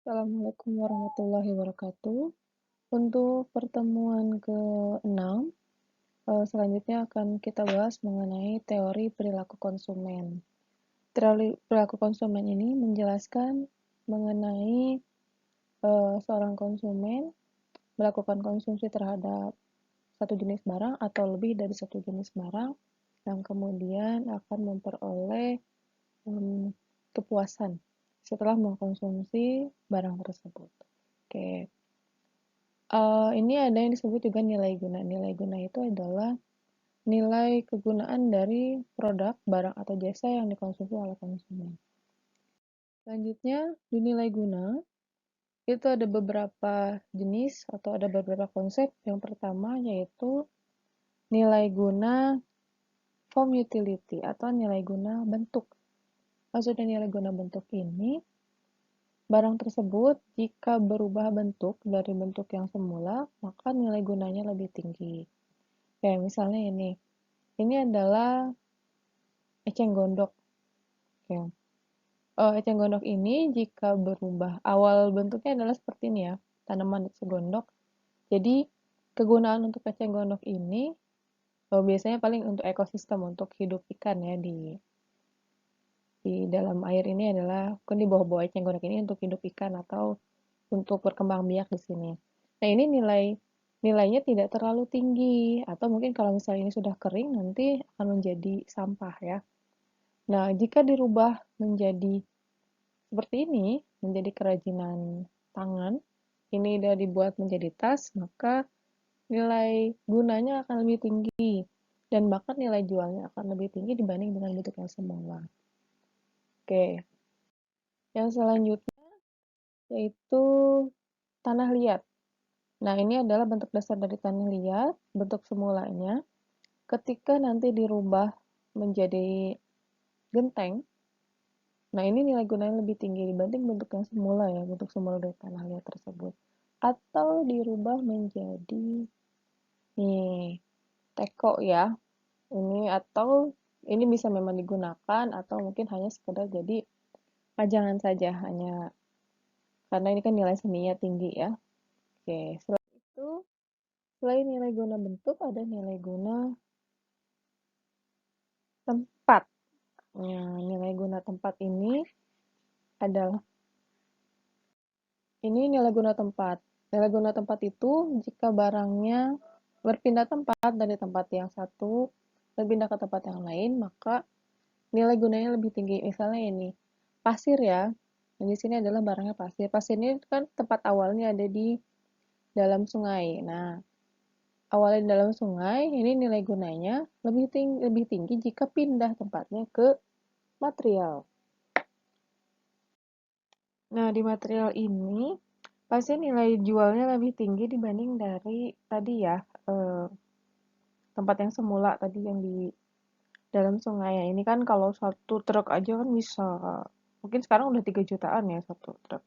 Assalamualaikum warahmatullahi wabarakatuh. Untuk pertemuan ke-6, selanjutnya akan kita bahas mengenai teori perilaku konsumen. Teori perilaku konsumen ini menjelaskan mengenai seorang konsumen melakukan konsumsi terhadap satu jenis barang atau lebih dari satu jenis barang yang kemudian akan memperoleh kepuasan setelah mengkonsumsi barang tersebut. Oke. Ini ada yang disebut juga nilai guna. Nilai guna itu adalah nilai kegunaan dari produk, barang, atau jasa yang dikonsumsi oleh konsumen. Selanjutnya, di nilai guna itu ada beberapa jenis atau ada beberapa konsep. Yang pertama yaitu nilai guna form utility atau nilai guna bentuk. Maksudnya nilai guna bentuk ini, barang tersebut jika berubah bentuk dari bentuk yang semula, maka nilai gunanya lebih tinggi. Kayak misalnya ini adalah eceng gondok. Oke. Eceng gondok ini jika berubah, awal bentuknya adalah seperti ini ya, tanaman eceng gondok. Jadi kegunaan untuk eceng gondok ini biasanya paling untuk ekosistem, untuk hidup ikan ya di dalam air ini adalah kan di bawah-bawah eceng gondok ini untuk hidup ikan atau untuk berkembang biak di sini. Nah ini nilainya tidak terlalu tinggi atau mungkin kalau misalnya ini sudah kering nanti akan menjadi sampah ya. Nah, jika dirubah menjadi seperti ini, menjadi kerajinan tangan, ini sudah dibuat menjadi tas, maka nilai gunanya akan lebih tinggi dan bahkan nilai jualnya akan lebih tinggi dibanding dengan bentuk yang semula. Oke, yang selanjutnya yaitu tanah liat. Nah, ini adalah bentuk dasar dari tanah liat, bentuk semulanya. Ketika nanti dirubah menjadi genteng, nah ini nilai gunanya lebih tinggi dibanding bentuk yang semula ya, bentuk semula dari tanah liat tersebut. Atau dirubah menjadi nih teko ya. Ini atau ini bisa memang digunakan atau mungkin hanya sekedar jadi pajangan saja hanya karena ini kan nilai seninya tinggi ya. Oke, selain itu selain nilai guna bentuk ada nilai guna tempat. Nah, nilai guna tempat ini adalah ini nilai guna tempat. Nilai guna tempat itu jika barangnya berpindah tempat dari tempat yang satu berpindah ke tempat yang lain, maka nilai gunanya lebih tinggi. Misalnya ini, pasir ya. Yang di sini adalah barangnya pasir. Pasir ini kan tempat awalnya ada di dalam sungai. Nah, awalnya di dalam sungai, ini nilai gunanya lebih tinggi jika pindah tempatnya ke material. Nah, di material ini pasti nilai jualnya lebih tinggi dibanding dari tadi ya, tempat yang semula tadi yang di dalam sungai ya. Ini kan kalau satu truk aja kan bisa, mungkin sekarang udah 3 jutaan ya satu truk.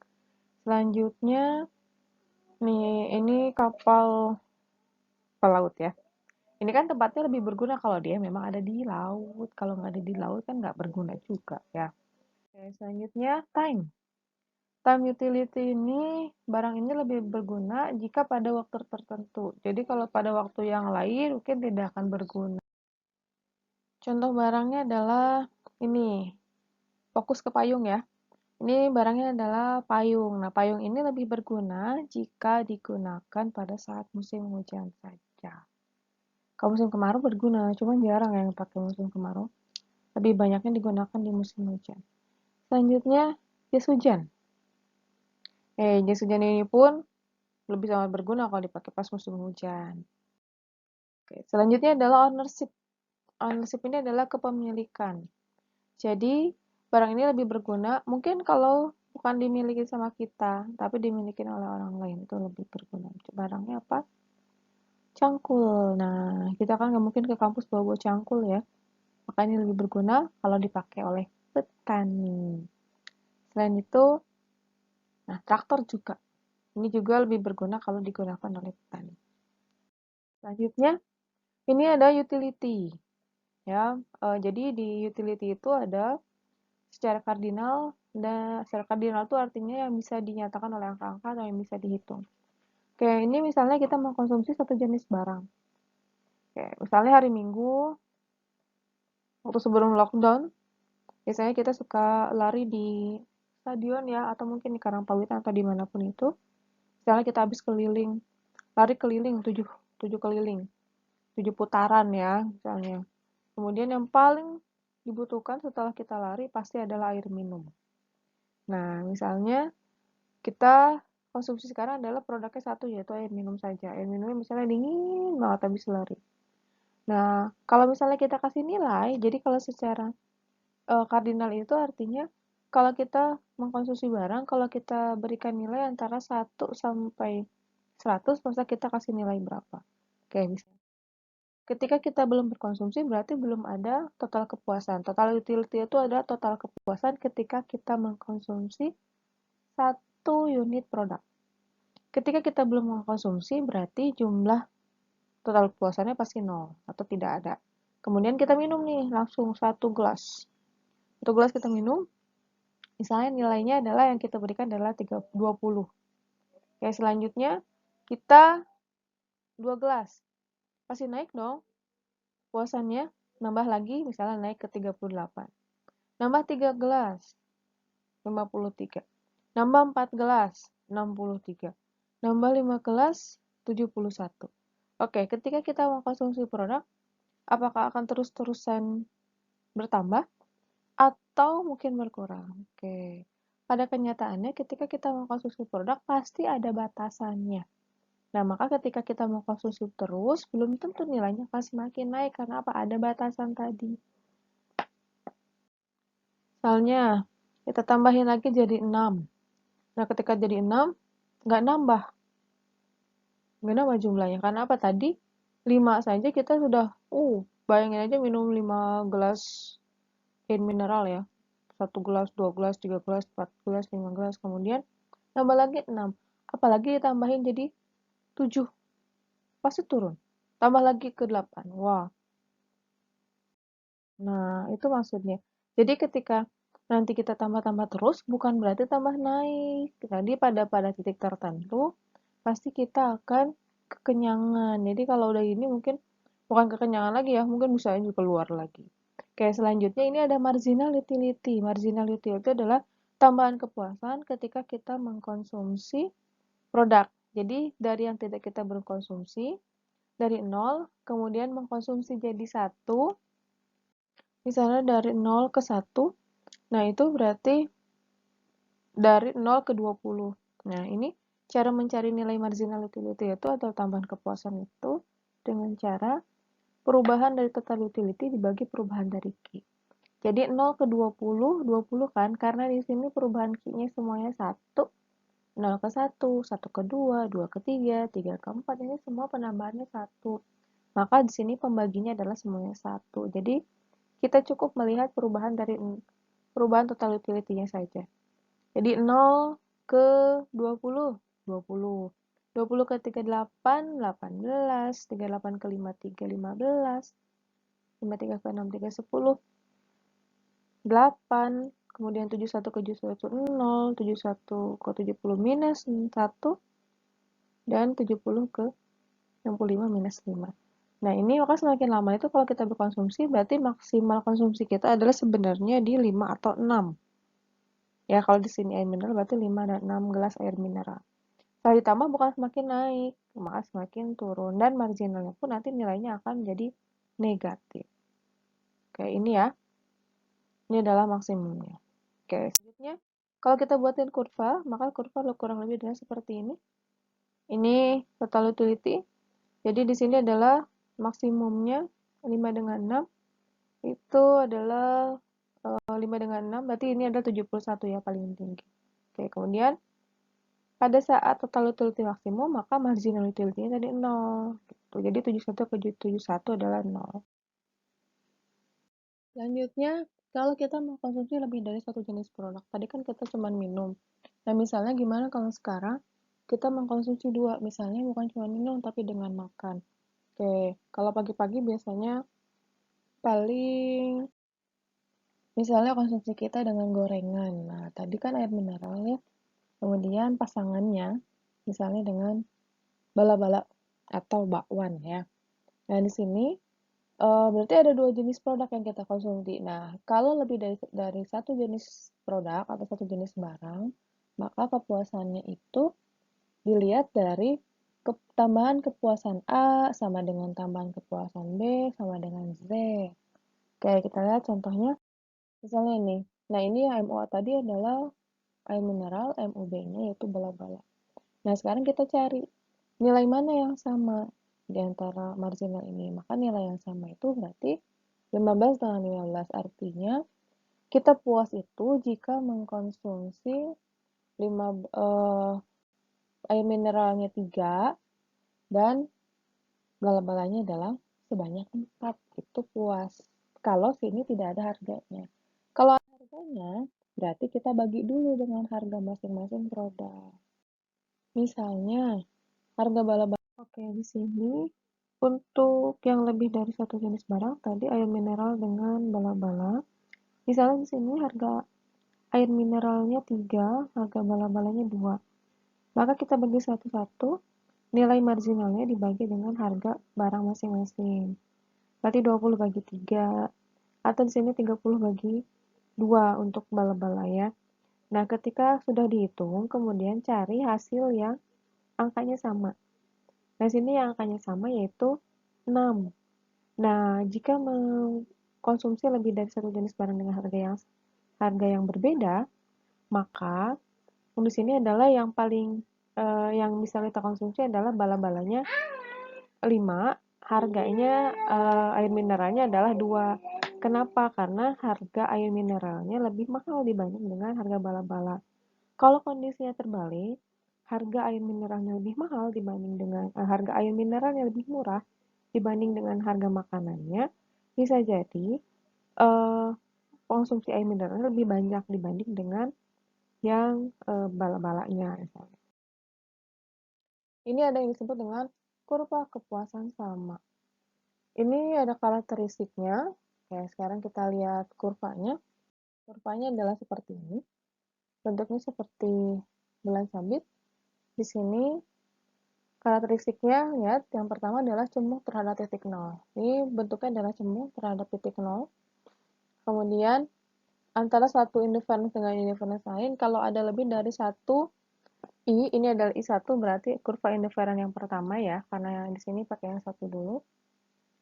Selanjutnya, nih ini kapal laut ya. Ini kan tempatnya lebih berguna kalau dia memang ada di laut. Kalau nggak ada di laut kan nggak berguna juga ya. Oke, selanjutnya time. Time utility ini, barang ini lebih berguna jika pada waktu tertentu. Jadi kalau pada waktu yang lain mungkin tidak akan berguna. Contoh barangnya adalah ini, fokus ke payung ya. Ini barangnya adalah payung. Nah, payung ini lebih berguna jika digunakan pada saat musim hujan saja. Kalau musim kemarau berguna, cuma jarang yang pakai musim kemarau. Lebih banyaknya digunakan di musim hujan. Selanjutnya, jas hujan. Jas hujan ini pun lebih sangat berguna kalau dipakai pas musim hujan. Oke, selanjutnya adalah ownership. Ownership ini adalah kepemilikan. Jadi, barang ini lebih berguna, mungkin kalau bukan dimiliki sama kita, tapi dimiliki oleh orang lain, itu lebih berguna. Barangnya apa? Cangkul. Nah, kita kan nggak mungkin ke kampus bawa-bawa cangkul ya. Makanya lebih berguna kalau dipakai oleh petani. Selain itu, nah traktor juga. Ini juga lebih berguna kalau digunakan oleh petani. Selanjutnya, ini ada utility. Ya, jadi di utility itu ada secara kardinal Secara kardinal itu artinya yang bisa dinyatakan oleh angka-angka atau yang bisa dihitung. Oke, ini misalnya kita mengkonsumsi satu jenis barang. Oke, misalnya hari Minggu, waktu sebelum lockdown, biasanya kita suka lari di stadion ya, atau mungkin di Karangpawitan atau dimanapun itu. Misalnya kita habis keliling, lari keliling 7 keliling, 7 putaran ya, misalnya. Kemudian yang paling dibutuhkan setelah kita lari pasti adalah air minum. Nah, misalnya kita konsumsi sekarang adalah produknya satu, yaitu air minum saja. Air minumnya misalnya dingin banget habis lari. Nah, kalau misalnya kita kasih nilai, jadi kalau secara kardinal itu artinya kalau kita mengkonsumsi barang, kalau kita berikan nilai antara 1 sampai 100, masa kita kasih nilai berapa? Oke, misalnya. Ketika kita belum berkonsumsi, berarti belum ada total kepuasan. Total utility itu adalah total kepuasan ketika kita mengkonsumsi satu unit produk. Ketika kita belum mengkonsumsi, berarti jumlah total kepuasannya pasti 0 atau tidak ada. Kemudian kita minum nih, langsung 1 gelas. 1 gelas kita minum, misalnya nilainya adalah yang kita berikan adalah 20. Ya, selanjutnya kita 2 gelas. Pasti naik dong puasannya, nambah lagi misalnya naik ke 38. Nambah 3 gelas, 53. Nambah 4 gelas, 63. Nambah 5 gelas, 71. Oke, ketika kita mengkonsumsi produk, apakah akan terus-terusan bertambah atau mungkin berkurang? Oke. Pada kenyataannya ketika kita mengkonsumsi produk pasti ada batasannya. Nah, maka ketika kita mengkonsumsi terus, belum tentu nilainya akan semakin naik karena apa? Ada batasan tadi. Misalnya, kita tambahin lagi jadi 6. Nah, ketika jadi 6, nggak nambah. Nggak nambah jumlahnya. Karena apa? Tadi 5 saja kita sudah, bayangin aja minum 5 gelas air mineral ya. 1 gelas, 2 gelas, 3 gelas, 4 gelas, 5 gelas. Kemudian tambah lagi 6. Apalagi ditambahin jadi 7. Pasti turun. Tambah lagi ke 8. Wah. Nah, itu maksudnya. Jadi ketika nanti kita tambah-tambah terus, bukan berarti tambah naik. Jadi pada titik tertentu, pasti kita akan kekenyangan. Jadi kalau udah gini mungkin bukan kekenyangan lagi ya, mungkin bisa juga keluar lagi. Oke, selanjutnya ini ada marginal utility. Marginal utility adalah tambahan kepuasan ketika kita mengkonsumsi produk. Jadi dari yang tidak kita berkonsumsi, dari 0, kemudian mengkonsumsi jadi 1, misalnya dari 0 ke 1, nah itu berarti dari 0 ke 20. Nah, ini cara mencari nilai marginal utility itu atau tambahan kepuasan itu dengan cara perubahan dari total utility dibagi perubahan dari Q. Jadi 0 ke 20, 20 kan, karena di sini perubahan Q-nya semuanya 1, 0 ke 1, 1 ke 2, 2 ke 3, 3 ke 4, ini semua penambahannya 1. Maka di sini pembaginya adalah semuanya 1. Jadi kita cukup melihat perubahan total utility-nya saja. Jadi 0 ke 20, 20. 20 ke 38, 18. 38 ke 53, 15. 53 ke 63, 10. 8. Kemudian 71 ke 71, 0. 71 ke 70 minus 1. Dan 70 ke 65 minus 5. Nah, ini maka semakin lama itu kalau kita berkonsumsi, berarti maksimal konsumsi kita adalah sebenarnya di 5 atau 6. Ya, kalau di sini air mineral berarti 5 dan 6 gelas air mineral. Kalau ditambah bukan semakin naik, maka semakin turun. Dan marginalnya pun nanti nilainya akan menjadi negatif. Oke, ini ya. Ini adalah maksimumnya. Oke, selanjutnya, kalau kita buatin kurva, maka kurva kurang lebih adalah seperti ini. Ini total utility. Jadi di sini adalah maksimumnya 5 dengan 6. Itu adalah 5 dengan 6, berarti ini adalah 71 ya paling tinggi. Oke, kemudian pada saat total utility maksimum, maka marginal utility-nya tadi 0. Gitu. Jadi 71 ke 71 adalah 0. Selanjutnya, kalau kita mengkonsumsi lebih dari satu jenis produk, tadi kan kita cuma minum. Nah, misalnya gimana kalau sekarang kita mengkonsumsi 2, misalnya bukan cuma minum, tapi dengan makan. Oke, kalau pagi-pagi biasanya paling Misalnya konsumsi kita dengan gorengan. Nah, tadi kan air mineral ya. Kemudian pasangannya misalnya dengan bala-bala atau bakwan ya. Nah, di sini berarti ada dua jenis produk yang kita konsumsi. Nah, kalau lebih dari satu jenis produk atau satu jenis barang, maka kepuasannya itu dilihat dari tambahan kepuasan A sama dengan tambahan kepuasan B sama dengan Z. Oke, kita lihat contohnya. Misalnya nih, nah ini yang MOA tadi adalah air mineral, MUB-nya yaitu bala-bala. Nah, sekarang kita cari nilai mana yang sama di antara marginal ini. Maka nilai yang sama itu berarti 15 dengan 15. Artinya, kita puas itu jika mengkonsumsi 5, air mineralnya 3 dan bala-balanya adalah sebanyak 4. Itu puas. Kalau sini tidak ada harganya. Kalau ada harganya, berarti kita bagi dulu dengan harga masing-masing produk. Misalnya, harga bala-bala. Oke, di sini untuk yang lebih dari satu jenis barang, tadi air mineral dengan bala-bala. Misalnya di sini harga air mineralnya 3, harga bala-balanya 2. Maka kita bagi satu-satu, nilai marginalnya dibagi dengan harga barang masing-masing. Berarti 20 bagi 3, atau di sini 30 bagi 2 untuk bala-bala ya. Nah, ketika sudah dihitung, kemudian cari hasil yang angkanya sama. Nah, sini yang angkanya sama yaitu 6. Nah, jika mengkonsumsi lebih dari satu jenis barang dengan harga yang berbeda, maka di sini adalah yang paling yang bisa kita konsumsi adalah bala-balanya 5, harganya air mineralnya adalah 2. Kenapa? Karena harga air mineralnya lebih mahal dibanding dengan harga bala-bala. Kalau kondisinya terbalik, harga air mineralnya lebih mahal dibanding dengan harga air mineralnya lebih murah dibanding dengan harga makanannya, bisa jadi konsumsi air mineralnya lebih banyak dibanding dengan yang bala-balanya misalnya. Ini ada yang disebut dengan kurva kepuasan sama. Ini ada karakteristiknya. Oke, sekarang kita lihat kurvanya. Kurvanya adalah seperti ini. Bentuknya seperti bulan sabit. Di sini karakteristiknya, lihat, yang pertama adalah cembung terhadap titik nol. Ini bentuknya adalah cembung terhadap titik nol. Kemudian, antara satu inference dengan inference lain, kalau ada lebih dari satu I, ini adalah I1, berarti kurva inference yang pertama ya, karena di sini pakai yang satu dulu.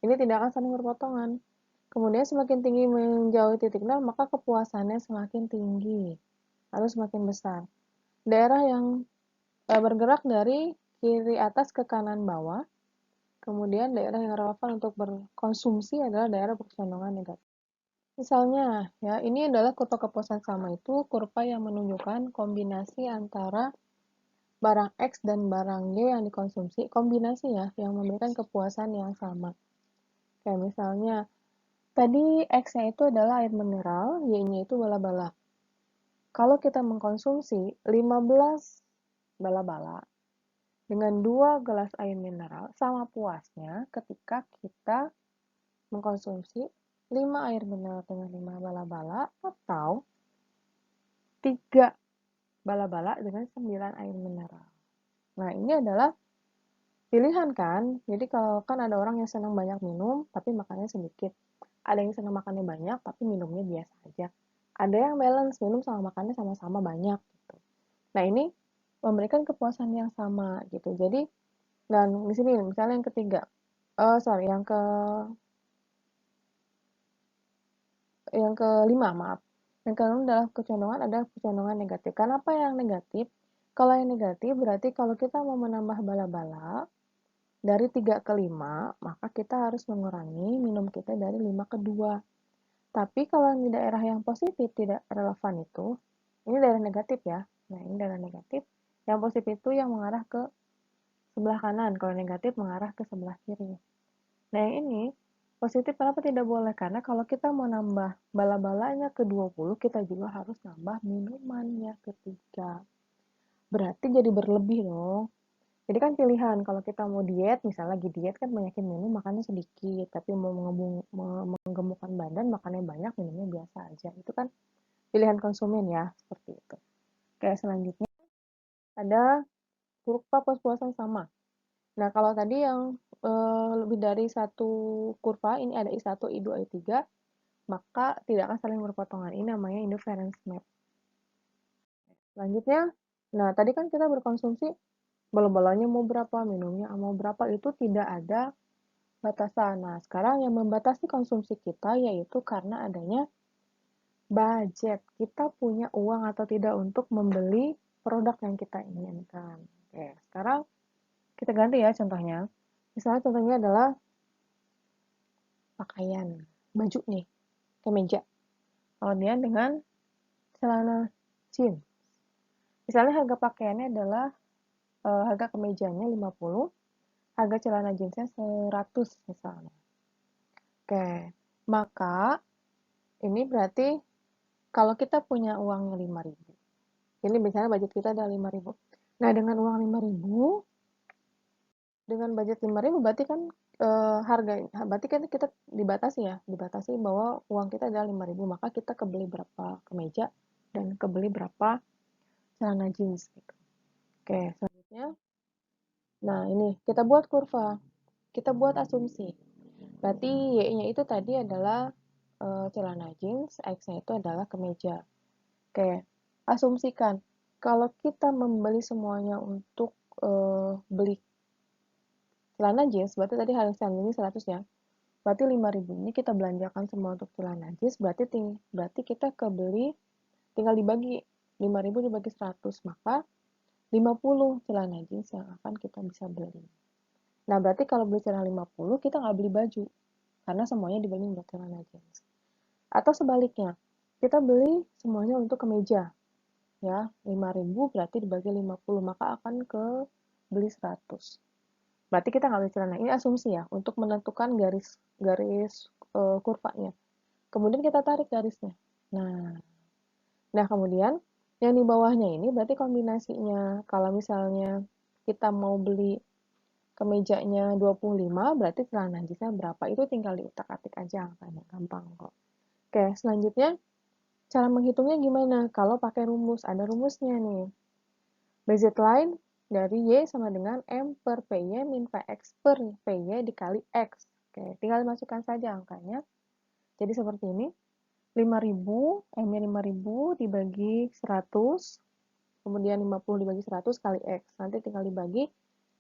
Ini tidak akan saling berpotongan. Kemudian semakin tinggi menjauhi titik nol, maka kepuasannya semakin tinggi atau semakin besar. Daerah yang bergerak dari kiri atas ke kanan bawah, kemudian daerah yang relevan untuk berkonsumsi adalah daerah berkecondongan negatif. Misalnya, ya, ini adalah kurva kepuasan sama itu kurva yang menunjukkan kombinasi antara barang X dan barang Y yang dikonsumsi, kombinasi ya, yang memberikan kepuasan yang sama. Kayak misalnya, tadi X-nya itu adalah air mineral, Y-nya itu bala-bala. Kalau kita mengkonsumsi 15 bala-bala dengan 2 gelas air mineral, sama puasnya ketika kita mengkonsumsi 5 air mineral dengan 5 bala-bala atau 3 bala-bala dengan 9 air mineral. Nah, ini adalah pilihan kan. Jadi kalau kan ada orang yang senang banyak minum tapi makannya sedikit. Ada yang senang makannya banyak tapi minumnya biasa aja. Ada yang balance, minum sama makannya sama-sama banyak gitu. Nah, ini memberikan kepuasan yang sama gitu. Jadi, dan di sini misalnya yang ketiga, yang kelima, maaf. Yang kelima adalah kecondongan negatif. Kenapa yang negatif? Kalau yang negatif berarti kalau kita mau menambah bala-bala dari 3 ke 5, maka kita harus mengurangi minum kita dari 5 ke 2. Tapi kalau di daerah yang positif tidak relevan itu, ini daerah negatif ya. Nah, ini daerah negatif. Yang positif itu yang mengarah ke sebelah kanan, kalau negatif mengarah ke sebelah kiri. Nah, yang ini positif kenapa tidak boleh? Karena kalau kita mau nambah bala-balanya ke 20, kita juga harus nambah minumannya ke 3. Berarti jadi berlebih dong. Jadi kan pilihan, kalau kita mau diet, misalnya lagi diet kan banyakin minum, makannya sedikit, tapi mau menggemukkan badan, makannya banyak, minumnya biasa aja. Itu kan pilihan konsumen ya, seperti itu. Oke, selanjutnya ada kurva puas-puasan sama. Nah, kalau tadi yang lebih dari satu kurva, ini ada I1, I2, I3, maka tidak akan saling berpotongan. Ini namanya interference map. Selanjutnya, nah tadi kan kita berkonsumsi, bola-bolanya mau berapa, minumnya mau berapa, itu tidak ada batasan. Nah, sekarang yang membatasi konsumsi kita yaitu karena adanya budget. Kita punya uang atau tidak untuk membeli produk yang kita inginkan. Oke, sekarang kita ganti ya contohnya. Misalnya contohnya adalah pakaian, baju nih, kemeja. Kemudian dengan celana jeans. Misalnya harga pakaiannya adalah harga kemejanya 50, harga celana jeansnya 100 misalnya. Oke, maka ini berarti kalau kita punya uangnya 5.000, ini misalnya budget kita ada 5.000. Nah, dengan uang 5.000, dengan budget 5.000 berarti kan berarti kan kita dibatasi bahwa uang kita adalah 5.000, maka kita kebeli berapa kemeja dan kebeli berapa celana jeans gitu. Oke, selanjutnya, nah ini kita buat kurva, kita buat asumsi. Berarti Y-nya itu tadi adalah celana jeans, X-nya itu adalah kemeja. Oke, asumsikan kalau kita membeli semuanya untuk beli celana jeans, berarti tadi harga celana jeans 100 ya. Berarti 5.000 ini kita belanjakan semua untuk celana jeans, berarti kita kebeli tinggal dibagi 5.000 dibagi 100, maka 50 celana jeans yang akan kita bisa beli. Nah, berarti kalau beli celana 50, kita nggak beli baju, karena semuanya dibeli untuk celana jeans. Atau sebaliknya, kita beli semuanya untuk kemeja, ya, 5.000 berarti dibagi 50, maka akan ke beli 100. Berarti kita nggak beli celana. Ini asumsi ya, untuk menentukan garis kurvanya. Kemudian kita tarik garisnya. Nah kemudian yang di bawahnya ini berarti kombinasinya. Kalau misalnya kita mau beli kemejanya 25, berarti celana jeansnya berapa? Itu tinggal diutak-atik aja angkanya, gampang kok. Oke, selanjutnya cara menghitungnya gimana? Kalau pakai rumus, ada rumusnya nih. BZ line dari Y sama dengan M per PY min PX per PY dikali X. Oke, tinggal dimasukkan saja angkanya. Jadi seperti ini. 5.000, M-nya 5.000 dibagi 100, kemudian 50 dibagi 100 kali X. Nanti tinggal dibagi,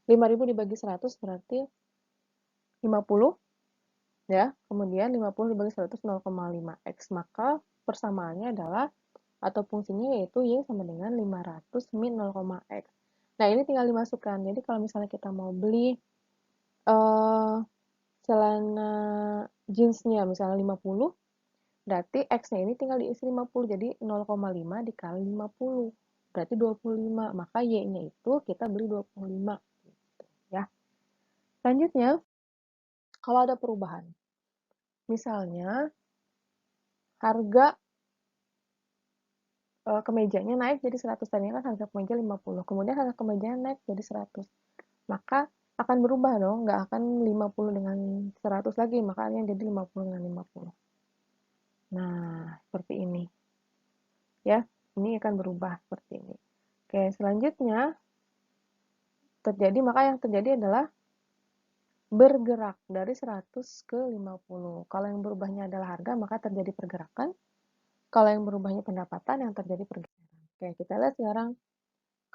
5.000 dibagi 100 berarti 50, ya. Kemudian 50 dibagi 100, 0,5 X. Maka persamaannya adalah, atau fungsinya yaitu Y sama dengan 500 min 0,X. Nah, ini tinggal dimasukkan. Jadi kalau misalnya kita mau beli celana jeansnya misalnya 50, berarti X-nya ini tinggal diisi 50, jadi 0,5 dikali 50, berarti 25, maka Y-nya itu kita beli 25, gitu, ya. Selanjutnya, kalau ada perubahan, misalnya harga kemejanya naik jadi 100, tadinya kan harga kemeja 50, kemudian harga kemejanya naik jadi 100, maka akan berubah dong, nggak akan 50 dengan 100 lagi, makanya jadi 50 dengan 50. Nah, seperti ini. Ya, ini akan berubah seperti ini. Oke, selanjutnya maka yang terjadi adalah bergerak dari 100 ke 50. Kalau yang berubahnya adalah harga, maka terjadi pergerakan. Kalau yang berubahnya pendapatan, yang terjadi pergeseran. Oke, kita lihat sekarang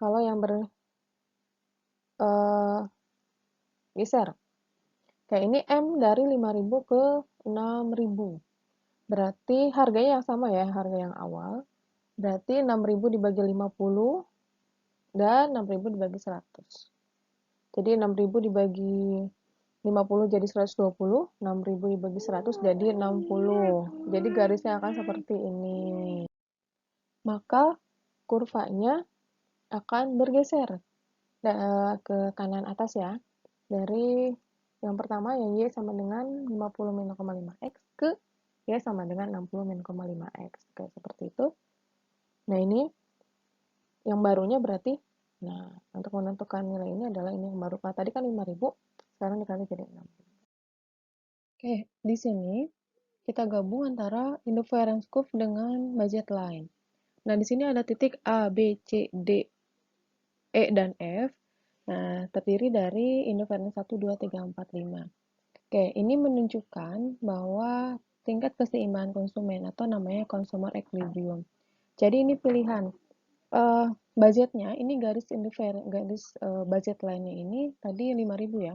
kalau yang bergeser. Oke, ini M dari 5.000 ke 6.000. Berarti harganya yang sama ya, harga yang awal. Berarti 6.000 dibagi 50 dan 6.000 dibagi 100. Jadi 6.000 dibagi 50 jadi 120, 6.000 dibagi 100 jadi 60. Jadi garisnya akan seperti ini. Maka kurvanya akan bergeser ke kanan atas ya. Dari yang pertama yang Y sama dengan 50 min 0,5X ke Y sama dengan 60 min 0,5X. Oke, seperti itu. Nah, ini yang barunya berarti Nah, untuk menentukan nilai ini adalah ini yang baru. Kalau tadi kan 5.000, sekarang dikali jadi 6.000. Oke, di sini kita gabung antara inference curve dengan budget line. Nah, di sini ada titik A, B, C, D, E, dan F. Nah, terdiri dari inference 1, 2, 3, 4, 5. Oke, ini menunjukkan bahwa tingkat keseimbangan konsumen atau namanya consumer equilibrium. Jadi ini pilihan. Budgetnya ini garis budget lainnya ini tadi 5.000 ya.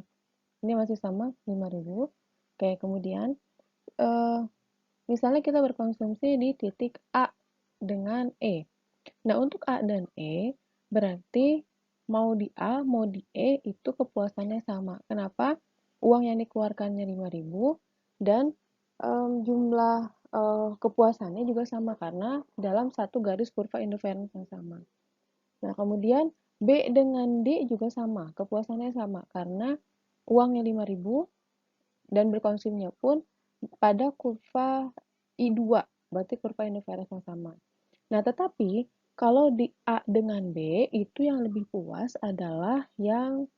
Ini masih sama 5.000. Oke, kemudian eh, misalnya kita berkonsumsi di titik A dengan E. Nah, untuk A dan E berarti mau di A mau di E itu kepuasannya sama. Kenapa? Uang yang dikeluarkannya 5.000 dan jumlah kepuasannya juga sama karena dalam satu garis kurva interference yang sama. Nah, kemudian B dengan D juga sama, kepuasannya sama karena uangnya 5.000 dan berkonsumsinya pun pada kurva I2, berarti kurva interference yang sama. Nah, tetapi kalau di A dengan B itu yang lebih puas adalah yang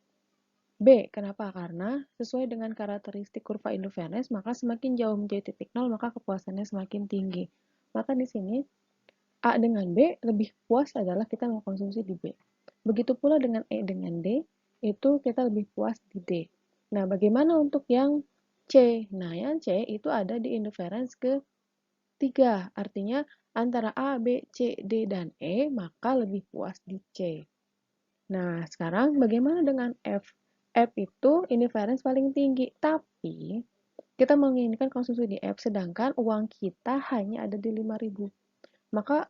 B. Kenapa? Karena sesuai dengan karakteristik kurva interference, maka semakin jauh menjadi titik nol, maka kepuasannya semakin tinggi. Maka di sini A dengan B lebih puas adalah kita mengkonsumsi di B. Begitu pula dengan E dengan D, itu kita lebih puas di D. Nah, bagaimana untuk yang C? Nah, yang C itu ada di interference ketiga. Artinya antara A, B, C, D, dan E, maka lebih puas di C. Nah, sekarang bagaimana dengan F? F itu interference paling tinggi, tapi kita menginginkan konsumsi di F, sedangkan uang kita hanya ada di 5.000. Maka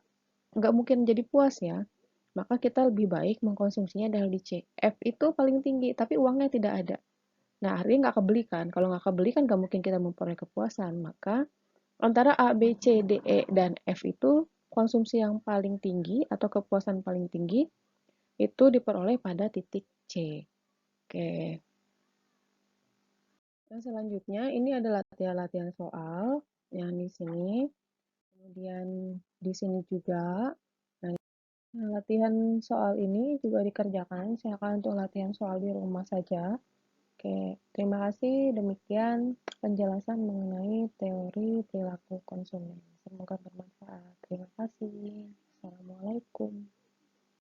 nggak mungkin jadi puas ya. Maka kita lebih baik mengkonsumsinya adalah di C. F itu paling tinggi, tapi uangnya tidak ada. Nah, artinya nggak kebeli kan. Kalau nggak kebeli kan nggak mungkin kita memperoleh kepuasan. Maka antara A, B, C, D, E, dan F itu konsumsi yang paling tinggi atau kepuasan paling tinggi itu diperoleh pada titik C. Oke. Nah, selanjutnya ini adalah latihan-latihan soal yang di sini. Kemudian di sini juga. Nah, latihan soal ini juga dikerjakan, silakan untuk latihan soal di rumah saja. Oke, terima kasih. Demikian penjelasan mengenai teori perilaku konsumen. Semoga bermanfaat. Terima kasih. Assalamualaikum.